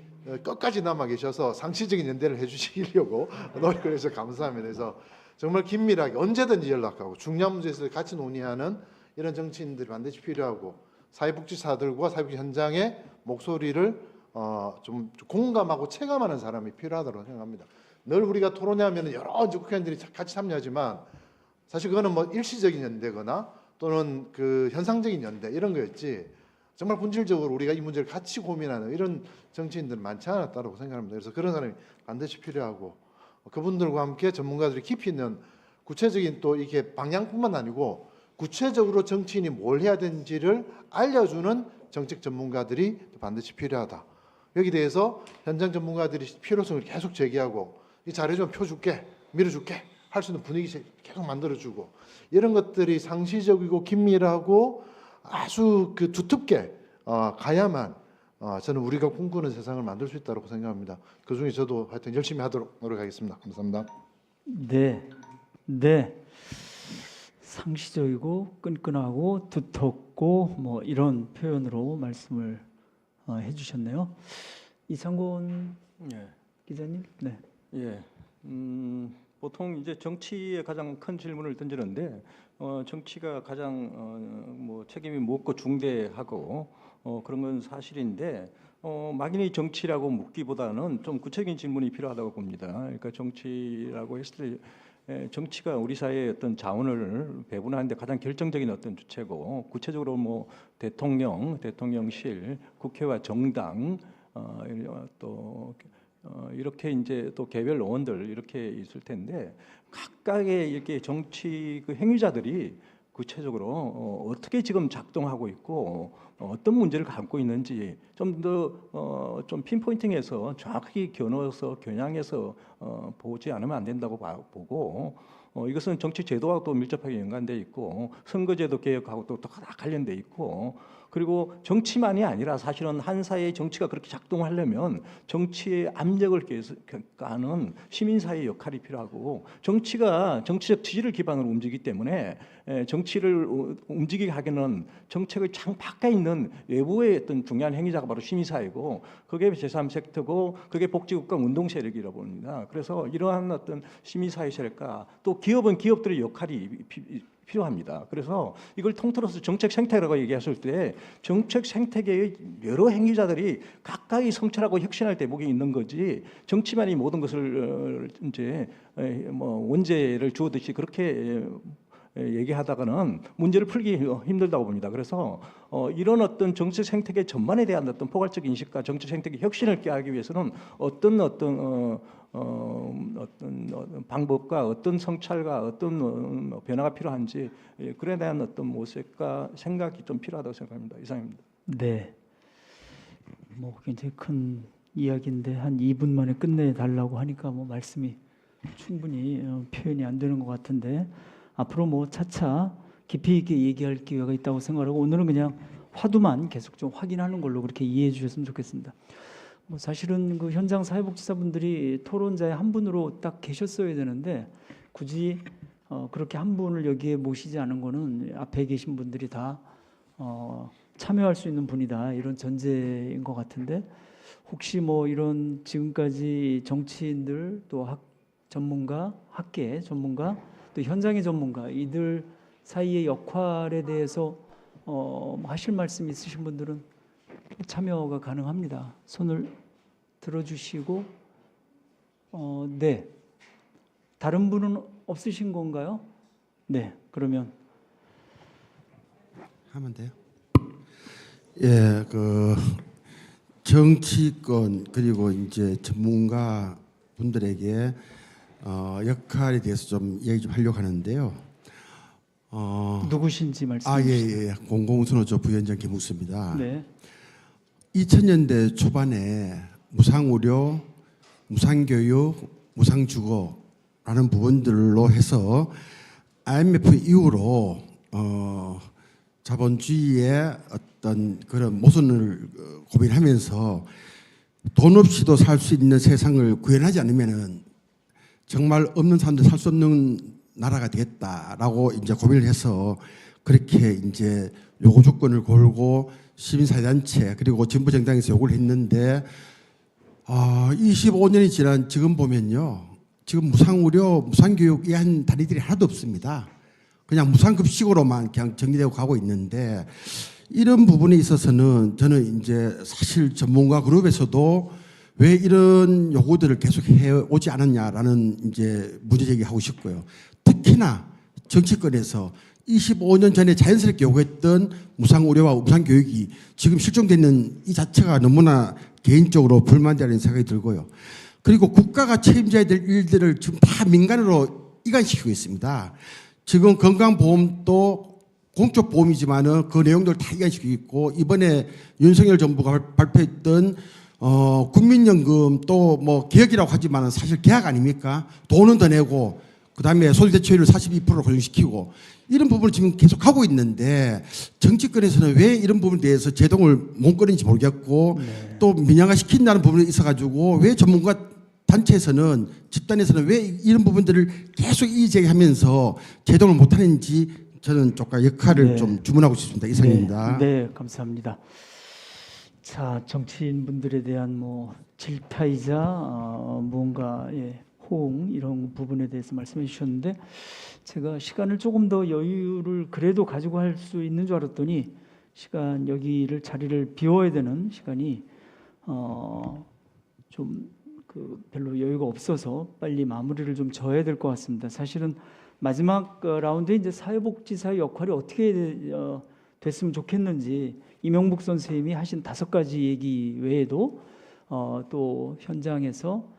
끝까지 남아 계셔서 상시적인 연대를 해주시려고 노력을 해서 감사합니다. 그래서 정말 긴밀하게 언제든지 연락하고 중요한 문제에서 같이 논의하는 이런 정치인들이 반드시 필요하고 사회복지사들과 사회복지 현장의 목소리를 좀 공감하고 체감하는 사람이 필요하다고 생각합니다. 늘 우리가 토론회하면 여러 국회의원들이 같이 참여하지만 사실 그거는 뭐 일시적인 연대거나 또는 그 현상적인 연대 이런 거였지 정말 본질적으로 우리가 이 문제를 같이 고민하는 이런 정치인들은 많지 않았다고 생각합니다. 그래서 그런 사람이 반드시 필요하고 그분들과 함께 전문가들이 깊이 있는 구체적인 또 이게 방향뿐만 아니고 구체적으로 정치인이 뭘 해야 되는지를 알려주는 정책 전문가들이 반드시 필요하다. 여기 대해서 현장 전문가들이 필요성을 계속 제기하고 이 잘해 좀 펴줄게, 밀어줄게 할 수 있는 분위기 계속 만들어주고 이런 것들이 상시적이고 긴밀하고 아주 그 두텁게 가야만 저는 우리가 꿈꾸는 세상을 만들 수 있다고 생각합니다. 그 중에 저도 하여튼 열심히 하도록 노력하겠습니다. 감사합니다. 네, 네. 상시적이고 끈끈하고 두텁고 뭐 이런 표현으로 말씀을 해주셨네요. 이창곤 예. 기자님, 네. 예. 보통 이제 정치에 가장 큰 질문을 던지는데 정치가 가장 뭐 책임이 무겁고 중대하고 그런 건 사실인데 막연히 정치라고 묻기보다는 좀 구체적인 질문이 필요하다고 봅니다. 그러니까 정치라고 했을 때 정치가 우리 사회의 어떤 자원을 배분하는 데 가장 결정적인 어떤 주체고 구체적으로 뭐 대통령, 대통령실, 국회와 정당 또 이렇게 이제 또 개별 의원들 이렇게 있을 텐데 각각의 이렇게 정치 그 행위자들이 구체적으로 어떻게 지금 작동하고 있고 어떤 문제를 갖고 있는지 좀 더 좀 핀포인팅해서 정확하게 겨눠서 겨냥해서 보지 않으면 안 된다고 보고 이것은 정치 제도와 또 밀접하게 연관돼 있고 선거제도 개혁하고 또 관련돼 있고 그리고 정치만이 아니라 사실은 한 사회의 정치가 그렇게 작동하려면 정치의 압력을 가하는 시민사회의 역할이 필요하고 정치가 정치적 지지를 기반으로 움직이기 때문에 정치를 움직이게 하기는 정책의 창밖에 있는 외부의 어떤 중요한 행위자가 바로 시민사회고 그게 제3섹터고 그게 복지국가 운동세력이라고 봅니다. 그래서 이러한 어떤 시민사회 세력과 또 기업은 기업들의 역할이 필요합니다. 그래서 이걸 통틀어서 정책 생태라고 얘기했을 때 정책 생태계의 여러 행위자들이 가까이 성찰하고 혁신할 대목이 있는 거지 정치만이 모든 것을 이제 뭐 원죄를 주어듯이 그렇게 얘기하다가는 문제를 풀기 힘들다고 봅니다. 그래서 이런 어떤 정치 생태계 전반에 대한 어떤 포괄적 인식과 정치 생태계 혁신을 꾀하기 위해서는 어떤 방법과 어떤 성찰과 어떤 변화가 필요한지 그에 대한 어떤 모색과 생각이 좀 필요하다고 생각합니다. 이상입니다. 네. 뭐 굉장히 큰 이야기인데 한 2분 만에 끝내달라고 하니까 뭐 말씀이 충분히 표현이 안 되는 것 같은데 앞으로 뭐 차차 깊이 있게 얘기할 기회가 있다고 생각하고 오늘은 그냥 화두만 계속 좀 확인하는 걸로 그렇게 이해해 주셨으면 좋겠습니다. 뭐 사실은 그 현장 사회복지사분들이 토론자의 한 분으로 딱 계셨어야 되는데 굳이 그렇게 한 분을 여기에 모시지 않은 거는 앞에 계신 분들이 다 참여할 수 있는 분이다 이런 전제인 것 같은데 혹시 뭐 이런 지금까지 정치인들 또 전문가, 학계 전문가 또 현장의 전문가 이들 사이의 역할에 대해서 하실 말씀 있으신 분들은 참여가 가능합니다. 손을 들어주시고 네. 다른 분은 없으신 건가요? 네. 그러면 하면 돼요? 예, 그 정치권 그리고 이제 전문가 분들에게 역할에 대해서 좀 얘기 좀 하려고 하는데요. 누구신지 말씀해 예, 주시죠. 예. 공공선호조 부위원장 김우수입니다. 네. 2000년대 초반에 무상의료, 무상교육, 무상주거라는 부분들로 해서 IMF 이후로 자본주의의 어떤 그런 모순을 고민하면서 돈 없이도 살 수 있는 세상을 구현하지 않으면은 정말 없는 사람들 살 수 없는 나라가 되겠다라고 이제 고민을 해서 그렇게 이제 요구 조건을 걸고 시민사회단체 그리고 진보 정당에서 요구를 했는데 25년이 지난 지금 보면요. 지금 무상의료, 무상교육 이한 다리들이 하나도 없습니다. 그냥 무상급식으로만 그냥 정리되고 가고 있는데 이런 부분에 있어서는 저는 이제 사실 전문가 그룹에서도 왜 이런 요구들을 계속 해오지 않았냐라는 이제 문제 제기하고 싶고요. 특히나 정치권에서 25년 전에 자연스럽게 요구했던 무상의료와 무상교육이 지금 실종되는 이 자체가 너무나 개인적으로 불만되는 생각이 들고요. 그리고 국가가 책임져야 될 일들을 지금 다 민간으로 이관시키고 있습니다. 지금 건강보험도 공적 보험이지만은 그 내용들 다 이관시키고 있고 이번에 윤석열 정부가 발표했던 국민연금 또 뭐 개혁이라고 하지만은 사실 계약 아닙니까? 돈은 더 내고 그다음에 소득대체율을 42%로 고정시키고 이런 부분을 지금 계속 하고 있는데 정치권에서는 왜 이런 부분에 대해서 제동을 못 거는지 모르겠고 또 민영화시킨다는 부분이 있어가지고 왜 전문가 단체에서는 집단에서는 왜 이런 부분들을 계속 이의제기하면서 제동을 못하는지 저는 조금 역할을 네. 좀 주문하고 싶습니다. 이상입니다. 네, 감사합니다. 자, 정치인분들에 대한 뭐 질타이자 뭔가 호응 이런 부분에 대해서 말씀해 주셨는데 제가 시간을 조금 더 여유를 그래도 가지고 할 수 있는 줄 알았더니 시간 여기를 자리를 비워야 되는 시간이 좀 별로 여유가 없어서 빨리 마무리를 좀 져야 될 것 같습니다. 사실은 마지막 라운드에 이제 사회복지사의 역할이 어떻게 됐으면 좋겠는지 이명북 선생님이 하신 5가지 얘기 외에도 또 현장에서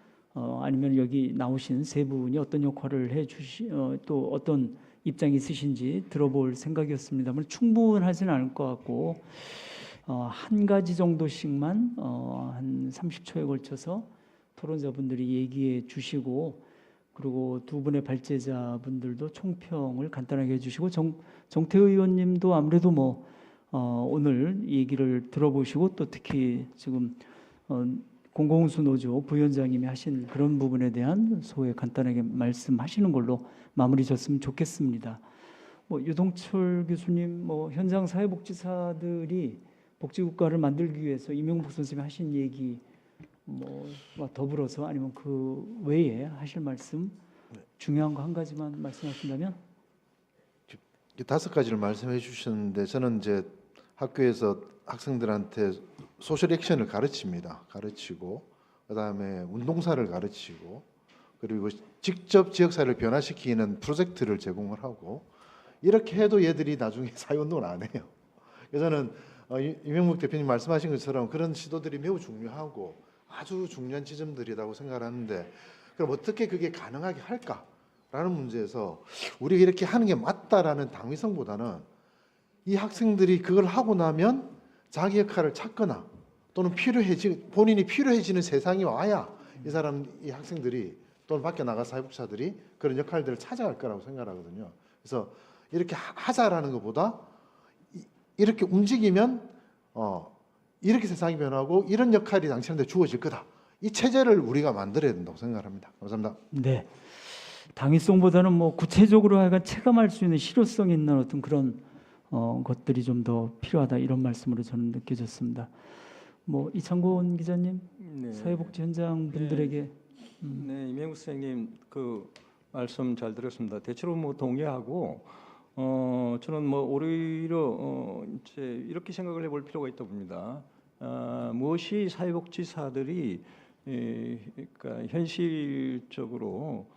아니면 여기 나오신 세 분이 어떤 역할을 또 어떤 입장이 있으신지 들어볼 생각이었습니다만 충분하지는 않을 것 같고 한 가지 정도씩만 한 30초에 걸쳐서 토론자분들이 얘기해 주시고 그리고 두 분의 발제자분들도 총평을 간단하게 해주시고 정태우 의원님도 아무래도 뭐 오늘 이 얘기를 들어보시고 또 특히 지금 공공운수 노조 부위원장님이 하신 그런 부분에 대한 소회 간단하게 말씀하시는 걸로 마무리 졌으면 좋겠습니다. 뭐 유동철 교수님, 뭐 현장 사회복지사들이 복지국가를 만들기 위해서 이명복 선생님이 하신 얘기 뭐와 더불어서 아니면 그 외에 하실 말씀 중요한 거 한 가지만 말씀하신다면? 5가지를 말씀해 주셨는데 저는 이제 학교에서 학생들한테 소셜 액션을 가르치고 그다음에 운동사를 가르치고 그리고 직접 지역사회를 변화시키는 프로젝트를 제공을 하고 이렇게 해도 얘들이 나중에 사회운동을 안 해요. 그래서 저는 이명묵 대표님 말씀하신 것처럼 그런 시도들이 매우 중요하고 아주 중요한 지점들이라고 생각하는데 그럼 어떻게 그게 가능하게 할까라는 문제에서 우리가 이렇게 하는 게 맞다라는 당위성보다는 이 학생들이 그걸 하고 나면 자기 역할을 찾거나 또는 본인이 필요해지는 세상이 와야 이 학생들이 또는 밖에 나가 사회복지사들이 그런 역할들을 찾아갈 거라고 생각하거든요. 그래서 이렇게 하자라는 것보다 이렇게 움직이면 이렇게 세상이 변하고 이런 역할이 당신한테 주어질 거다. 이 체제를 우리가 만들어야 된다고 생각합니다. 감사합니다. 네. 당위성보다는 뭐 구체적으로 하여간 체감할 수 있는 실효성 있는 어떤 그런 것들이 좀 더 필요하다 이런 말씀으로 저는 느껴졌습니다. 뭐 이창곤 기자님, 네. 사회복지 현장 분들에게 네, 이명국 선생님 그 말씀 잘 들었습니다. 대체로 뭐 동의하고 저는 뭐 오히려 이제 이렇게 생각을 해볼 필요가 있다고 봅니다. 무엇이 사회복지사들이 그러니까 현실적으로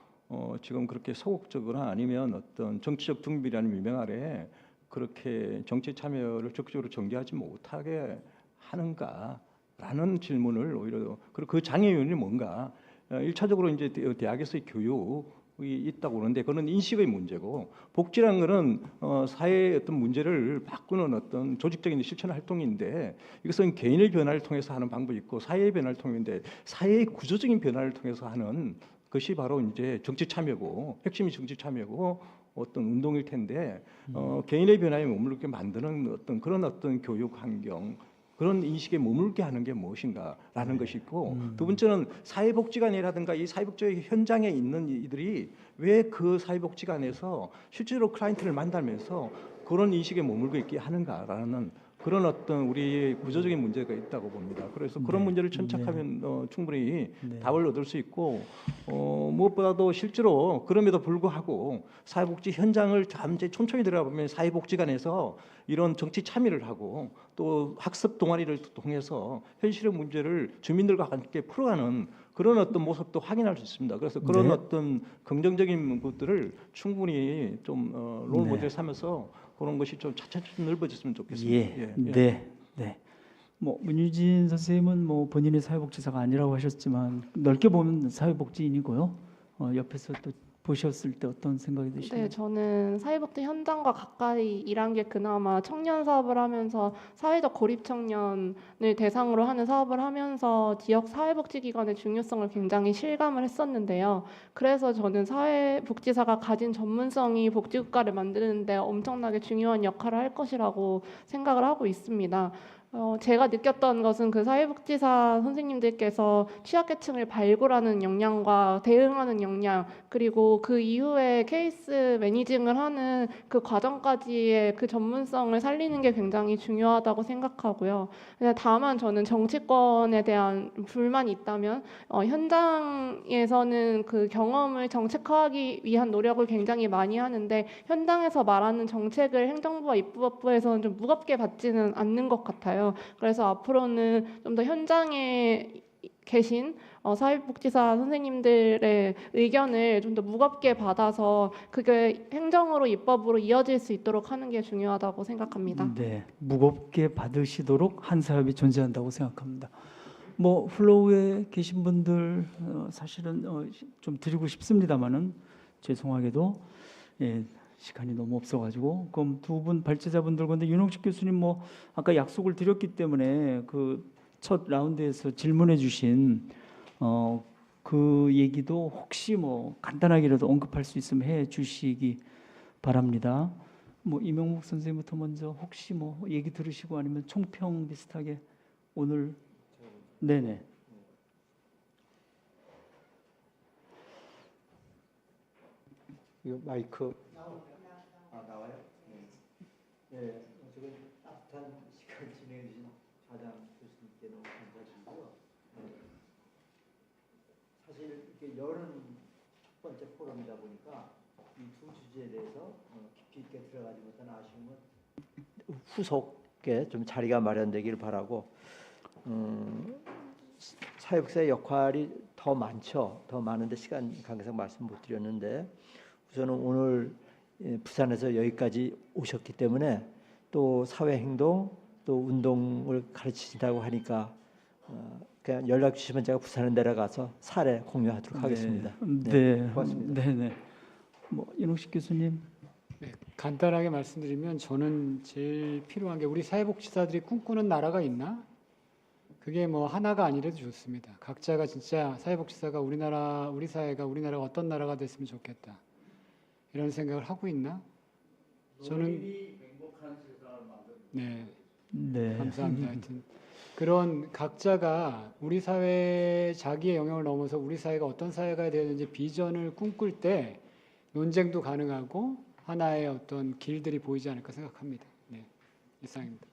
지금 그렇게 소극적이나 아니면 어떤 정치적 둥비라는 미명 아래 그렇게 정치 참여를 적극적으로 전개하지 못하게 하는가라는 질문을 오히려 그리고 그 장애 요인이 뭔가 1차적으로 이제 대학에서의 교육이 있다고 보는데 그건 인식의 문제고 복지라는 것은 사회의 어떤 문제를 바꾸는 어떤 조직적인 실천 활동인데 이것은 개인의 변화를 통해서 하는 방법이 있고 사회의 변화를 통해서인데 사회의 구조적인 변화를 통해서 하는 것이 바로 이제 정치 참여고 핵심이 정치 참여고 어떤 운동일 텐데 개인의 변화에 머물게 만드는 어떤 그런 어떤 교육 환경 그런 인식에 머물게 하는 게 무엇인가라는 것이 있고 두 번째는 사회복지관이라든가 이 사회복지 현장에 있는 이들이 왜 그 사회복지관에서 실제로 클라이언트를 만나면서 그런 인식에 머물고 있게 하는가라는 그런 어떤 우리 구조적인 문제가 있다고 봅니다. 그래서 그런 문제를 천착하면 충분히 답을 얻을 수 있고 무엇보다도 실제로 그럼에도 불구하고 사회복지 현장을 잠시 천천히 들어가보면 사회복지관에서 이런 정치 참여를 하고 또 학습 동아리를 통해서 현실의 문제를 주민들과 함께 풀어가는 그런 어떤 모습도 확인할 수 있습니다. 그래서 그런 어떤 긍정적인 것들을 충분히 좀 롤 모델 삼아서 그런 것이 좀 차차차 넓어졌으면 좋겠습니다. 네. 뭐 문유진 선생님은 뭐 본인이 사회복지사가 아니라고 하셨지만 넓게 보면 사회복지인이고요. 옆에서 또 보셨을 때 어떤 생각이 드시나요? 네, 저는 사회복지 현장과 가까이 일한 게 그나마 청년 사업을 하면서 사회적 고립 청년을 대상으로 하는 사업을 하면서 지역 사회복지기관의 중요성을 굉장히 실감을 했었는데요. 그래서 저는 사회복지사가 가진 전문성이 복지국가를 만드는 데 엄청나게 중요한 역할을 할 것이라고 생각을 하고 있습니다. 제가 느꼈던 것은 그 사회복지사 선생님들께서 취약계층을 발굴하는 역량과 대응하는 역량 그리고 그 이후에 케이스 매니징을 하는 그 과정까지의 그 전문성을 살리는 게 굉장히 중요하다고 생각하고요. 다만 저는 정치권에 대한 불만이 있다면 현장에서는 그 경험을 정책화하기 위한 노력을 굉장히 많이 하는데 현장에서 말하는 정책을 행정부와 입법부에서는 좀 무겁게 받지는 않는 것 같아요. 그래서 앞으로는 좀 더 현장에 계신 사회복지사 선생님들의 의견을 좀 더 무겁게 받아서 그게 행정으로 입법으로 이어질 수 있도록 하는 게 중요하다고 생각합니다. 네, 무겁게 받으시도록 한 사업이 존재한다고 생각합니다. 뭐 플로우에 계신 분들 사실은 좀 드리고 싶습니다만은 죄송하게도 시간이 너무 없어가지고 그럼 두 분 발제자분들 근데 윤홍식 교수님 뭐 아까 약속을 드렸기 때문에 그 첫 라운드에서 질문해주신 그 얘기도 혹시 뭐 간단하게라도 언급할 수 있으면 해주시기 바랍니다. 뭐 이명목 선생님부터 먼저 혹시 뭐 얘기 들으시고 아니면 총평 비슷하게 오늘 네네. 이거 마이크 나와요? 네, 지금 따뜻한 시간 진행해 주신 좌장 교수님께 너무 감사드리고요. 사실 이렇게 열은 첫 번째 포럼이다 보니까 이 두 주제에 대해서 깊이 있게 들어가지 못한 아쉬움은 후속에 좀 자리가 마련되기를 바라고 사회복지사의 역할이 더 많죠. 더 많은데 시간 관계상 말씀 못 드렸는데 우선은 오늘 부산에서 여기까지 오셨기 때문에 또 사회행동 또 운동을 가르치신다고 하니까 그냥 연락 주시면 제가 부산에 내려가서 사례 공유하도록 하겠습니다. 네. 고맙습니다. 네네. 뭐 윤옥식 교수님. 네, 간단하게 말씀드리면 저는 제일 필요한 게 우리 사회복지사들이 꿈꾸는 나라가 있나? 그게 뭐 하나가 아니라도 좋습니다. 각자가 진짜 사회복지사가 우리 사회가 우리나라가 어떤 나라가 됐으면 좋겠다. 이런 생각을 하고 있나? 저는 네, 네. 감사합니다. 하여튼 그런 각자가 우리 사회 자기의 영역을 넘어서 우리 사회가 어떤 사회가 되야 되는지 비전을 꿈꿀 때 논쟁도 가능하고 하나의 어떤 길들이 보이지 않을까 생각합니다. 네, 이상입니다.